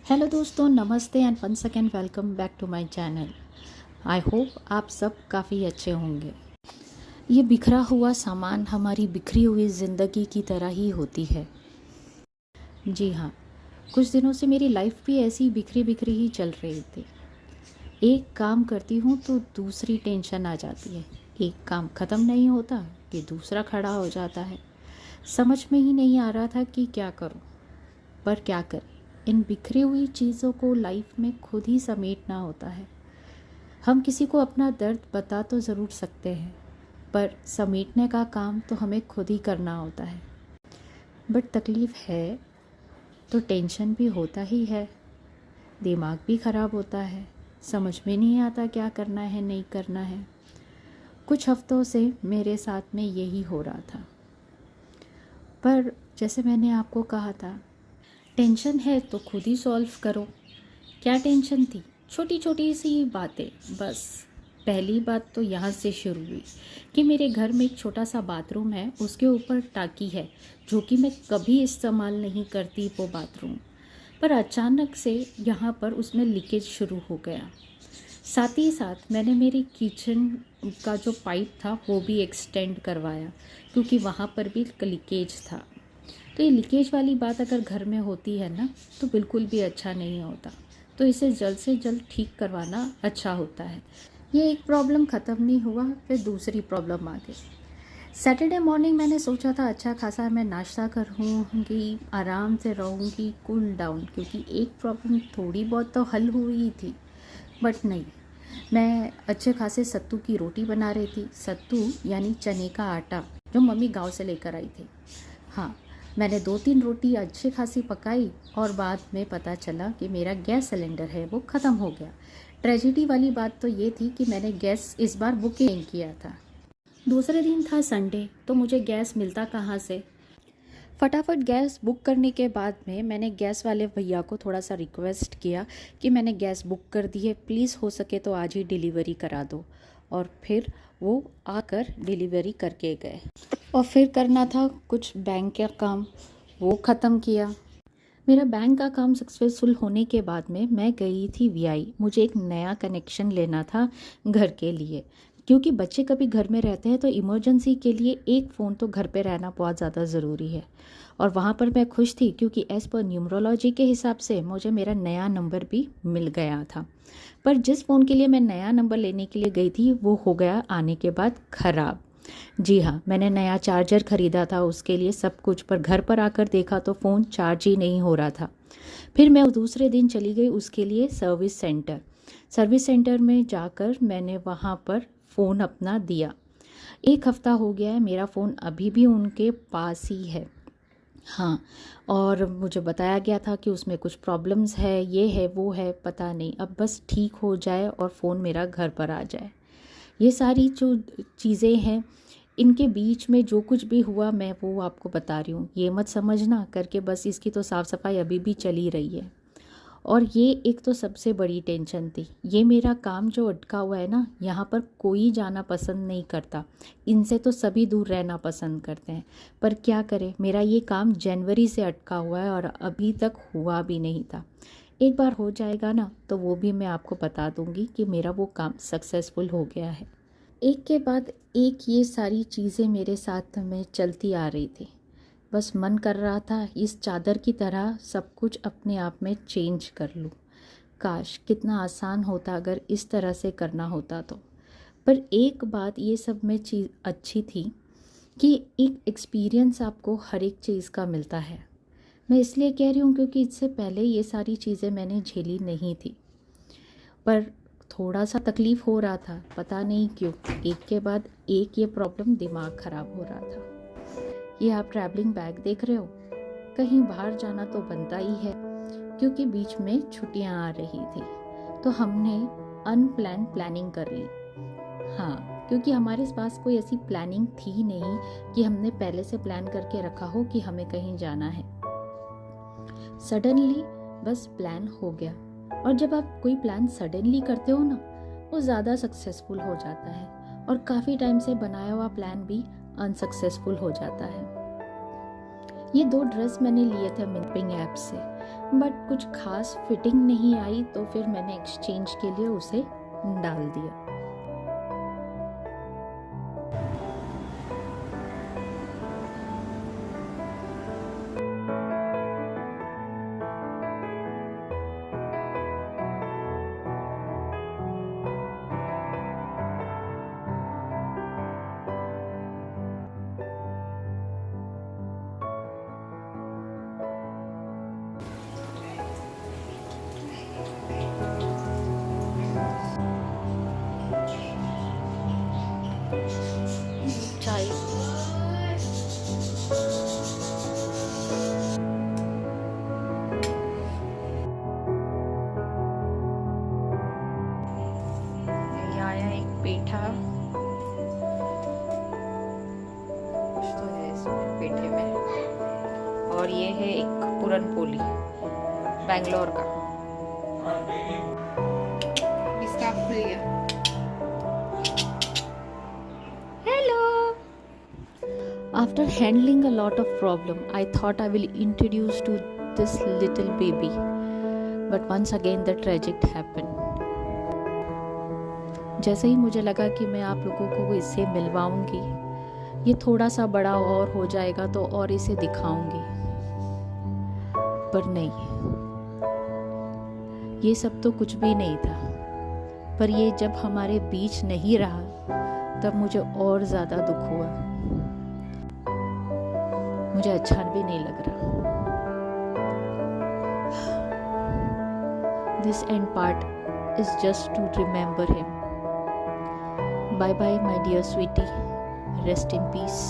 Hello दोस्तों, नमस्ते and once again welcome back to my channel. I hope आप सब काफ़ी अच्छे होंगे। ये बिखरा हुआ सामान हमारी बिखरी हुई ज़िंदगी की तरह ही होती है। जी हाँ, कुछ दिनों से मेरी लाइफ भी ऐसी बिखरी बिखरी ही चल रही थी। एक काम करती हूँ तो दूसरी टेंशन आ जाती है। एक काम ख़त्म नहीं होता कि दूसरा खड़ा हो जाता है। समझ में ही नहीं आ रहा था कि क्या करूँ, पर क्या करें। इन बिखरी हुई चीज़ों को लाइफ में खुद ही समेटना होता है। हम किसी को अपना दर्द बता तो ज़रूर सकते हैं, पर समेटने का काम तो हमें खुद ही करना होता है। बट तकलीफ़ है तो टेंशन भी होता ही है, दिमाग भी ख़राब होता है, समझ में नहीं आता क्या करना है नहीं करना है। कुछ हफ्तों से मेरे साथ में यही हो रहा था। पर जैसे मैंने आपको कहा था, टेंशन है तो खुद ही सॉल्व करो। क्या टेंशन थी? छोटी छोटी सी बातें बस। पहली बात तो यहाँ से शुरू हुई कि मेरे घर में एक छोटा सा बाथरूम है, उसके ऊपर टाकी है जो कि मैं कभी इस्तेमाल नहीं करती वो बाथरूम, पर अचानक से यहाँ पर उसमें लीकेज शुरू हो गया। साथ ही साथ मैंने मेरी किचन का जो पाइप था वो भी एक्सटेंड करवाया, क्योंकि वहाँ पर भी लीकेज था। तो ये लीकेज वाली बात अगर घर में होती है ना, तो बिल्कुल भी अच्छा नहीं होता। तो इसे जल्द से जल्द ठीक करवाना अच्छा होता है। ये एक प्रॉब्लम ख़त्म नहीं हुआ, फिर दूसरी प्रॉब्लम आ गई। सैटरडे मॉर्निंग मैंने सोचा था अच्छा खासा मैं नाश्ता करूँगी, आराम से रहूँगी, कूल डाउन, क्योंकि एक प्रॉब्लम थोड़ी बहुत तो हल हुई थी। बट नहीं, मैं अच्छे खासे सत्तू की रोटी बना रही थी। सत्तू यानी चने का आटा जो मम्मी गांव से लेकर आई थी। हाँ, मैंने 2-3 रोटी अच्छी खासी पकाई और बाद में पता चला कि मेरा गैस सिलेंडर है वो ख़त्म हो गया। ट्रेजेडी वाली बात तो ये थी कि मैंने गैस इस बार बुक नहीं किया था। दूसरे दिन था संडे, तो मुझे गैस मिलता कहाँ से। फटाफट गैस बुक करने के बाद में मैंने गैस वाले भैया को थोड़ा सा रिक्वेस्ट किया कि मैंने गैस बुक कर दी है, प्लीज़ हो सके तो आज ही डिलीवरी करा दो। और फिर वो आकर डिलीवरी करके गए। और फिर करना था कुछ बैंक का काम, वो ख़त्म किया। मेरा बैंक का काम सक्सेसफुल होने के बाद में मैं गई थी वीआई। मुझे एक नया कनेक्शन लेना था घर के लिए, क्योंकि बच्चे कभी घर में रहते हैं तो इमरजेंसी के लिए एक फ़ोन तो घर पे रहना बहुत ज़्यादा ज़रूरी है। और वहाँ पर मैं खुश थी, क्योंकि एज़ पर न्यूमरोलॉजी के हिसाब से मुझे मेरा नया नंबर भी मिल गया था। पर जिस फ़ोन के लिए मैं नया नंबर लेने के लिए गई थी वो हो गया आने के बाद ख़राब। जी हाँ, मैंने नया चार्जर ख़रीदा था उसके लिए सब कुछ, पर घर पर आकर देखा तो फ़ोन चार्ज ही नहीं हो रहा था। फिर मैं दूसरे दिन चली गई उसके लिए सर्विस सेंटर। सर्विस सेंटर में जाकर मैंने वहाँ पर फ़ोन अपना दिया। 1 हफ़्ता हो गया है, मेरा फ़ोन अभी भी उनके पास ही है। हाँ, और मुझे बताया गया था कि उसमें कुछ प्रॉब्लम्स है, ये है वो है, पता नहीं, अब बस ठीक हो जाए और फ़ोन मेरा घर पर आ जाए। ये सारी जो चीज़ें हैं, इनके बीच में जो कुछ भी हुआ मैं वो आपको बता रही हूँ। ये मत समझना करके बस इसकी तो साफ़ सफाई अभी भी चली रही है। और ये एक तो सबसे बड़ी टेंशन थी। ये मेरा काम जो अटका हुआ है ना, यहाँ पर कोई जाना पसंद नहीं करता। इनसे तो सभी दूर रहना पसंद करते हैं। पर क्या करें, मेरा ये काम जनवरी से अटका हुआ है और अभी तक हुआ भी नहीं था। एक बार हो जाएगा ना तो वो भी मैं आपको बता दूंगी कि मेरा वो काम सक्सेसफुल हो गया है। एक के बाद एक ये सारी चीज़ें मेरे साथ में चलती आ रही थी। बस मन कर रहा था इस चादर की तरह सब कुछ अपने आप में चेंज कर लूँ। काश कितना आसान होता अगर इस तरह से करना होता तो। पर एक बात ये सब में चीज़ अच्छी थी कि एक एक्सपीरियंस आपको हर एक चीज़ का मिलता है। मैं इसलिए कह रही हूँ क्योंकि इससे पहले ये सारी चीज़ें मैंने झेली नहीं थी। पर थोड़ा सा तकलीफ़ हो रहा था, पता नहीं क्यों। एक के बाद एक ये प्रॉब्लम, दिमाग ख़राब हो रहा था। ये आप ट्रैवलिंग बैग देख रहे हो, कहीं बाहर जाना तो बनता ही है, क्योंकि बीच में छुट्टियां आ रही थी तो हमने अनप्लान प्लानिंग कर ली। हाँ, क्योंकि हमारे पास कोई ऐसी प्लानिंग थी नहीं कि हमने पहले से प्लान करके रखा हो कि हमें कहीं जाना है। सडनली बस प्लान हो गया। और जब आप कोई प्लान सडनली करते हो ना, वो ज़्यादा सक्सेसफुल हो जाता है और काफ़ी टाइम से बनाया हुआ प्लान भी अनसक्सेसफुल हो जाता है। ये 2 ड्रेस मैंने लिए थे मिंपिंग ऐप से, बट कुछ खास फिटिंग नहीं आई, तो फिर मैंने एक्सचेंज के लिए उसे डाल दिया। चाय ये आया एक पेठा, कुछ तो है इसमें पेठे में, और ये है एक पूरन पोली बैंगलोर का। इसका खुल गया। After handling a lot of problem, I thought I will introduce to this little baby, but once again the tragic happened. जैसे ही मुझे लगा कि मैं आप लोगों को इससे मिलवाऊंगी, ये थोड़ा सा बड़ा और हो जाएगा तो और इसे दिखाऊंगी, पर नहीं, ये सब तो कुछ भी नहीं था। पर ये जब हमारे बीच नहीं रहा, तब मुझे और ज़्यादा दुख हुआ। मुझे अच्छा भी नहीं लग रहा। This end part is just to remember him. Bye bye, my dear sweetie. Rest in peace.